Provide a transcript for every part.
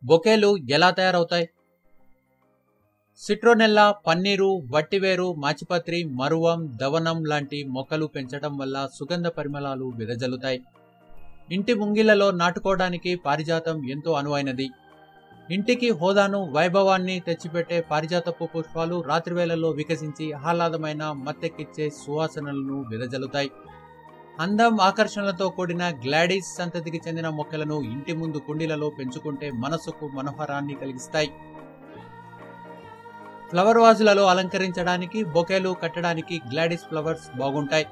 బొకేలు ఎలా తయారవుతాయి? సిట్రోనెల్లా, పన్నీరు, వట్టివేరు, మాచిపత్రి, మరువం, దవనం లాంటి మొక్కలు పెంచడం వల్ల సుగంధ పరిమళాలు వెదజల్లుతాయి. ఇంటి ముంగిళ్లలో నాటుకోవడానికి పారిజాతం ఎంతో అనువైనది. ఇంటికి హోదాను, వైభవాన్ని తెచ్చిపెట్టే పారిజాతపు పుష్పాలు రాత్రివేళల్లో వికసించి ఆహ్లాదమైన మత్తెక్కిచ్చే సువాసనలను వెదజల్లుతాయి. అందం, ఆకర్షణలతో కూడిన గ్లాడిస్ సంతతికి చెందిన మొక్కలను ఇంటి ముందు కుండీలలో పెంచుకుంటే మనసుకు మనోహరాన్ని కలిగిస్తాయి. ఫ్లవర్ వాజులలో అలంకరించడానికి, బొకేలు కట్టడానికి గ్లాడిస్ ఫ్లవర్స్ బాగుంటాయి.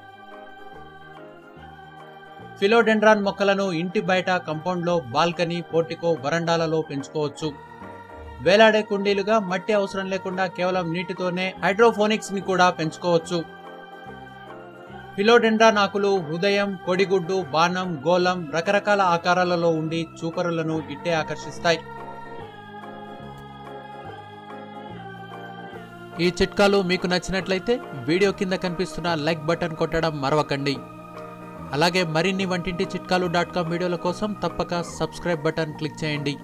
ఫిలోడెండ్రాన్ మొక్కలను ఇంటి బయట కంపౌండ్లో, బాల్కనీ, పోర్టికో, వరండాలలో పెంచుకోవచ్చు. వేలాడే కుండీలుగా మట్టి అవసరం లేకుండా కేవలం నీటితోనే హైడ్రోఫోనిక్స్ ని కూడా పెంచుకోవచ్చు. ఫిలోడెండ్రాన్ ఆకులు హృదయం, కొడిగుడ్డు, బాణం, గోళం రకరకాల ఆకారాలలో ఉండి చూపరులను ఇట్టే ఆకర్షిస్తాయి. ఈ చిట్కాలు మీకు నచ్చినట్లయితే వీడియో కింద కనిపిస్తున్న లైక్ బటన్ కొట్టడం మరవకండి. అలాగే మరిన్ని వంటింటి చిట్కాలు.com వీడియోల కోసం తప్పక సబ్స్క్రైబ్ బటన్ క్లిక్ చేయండి.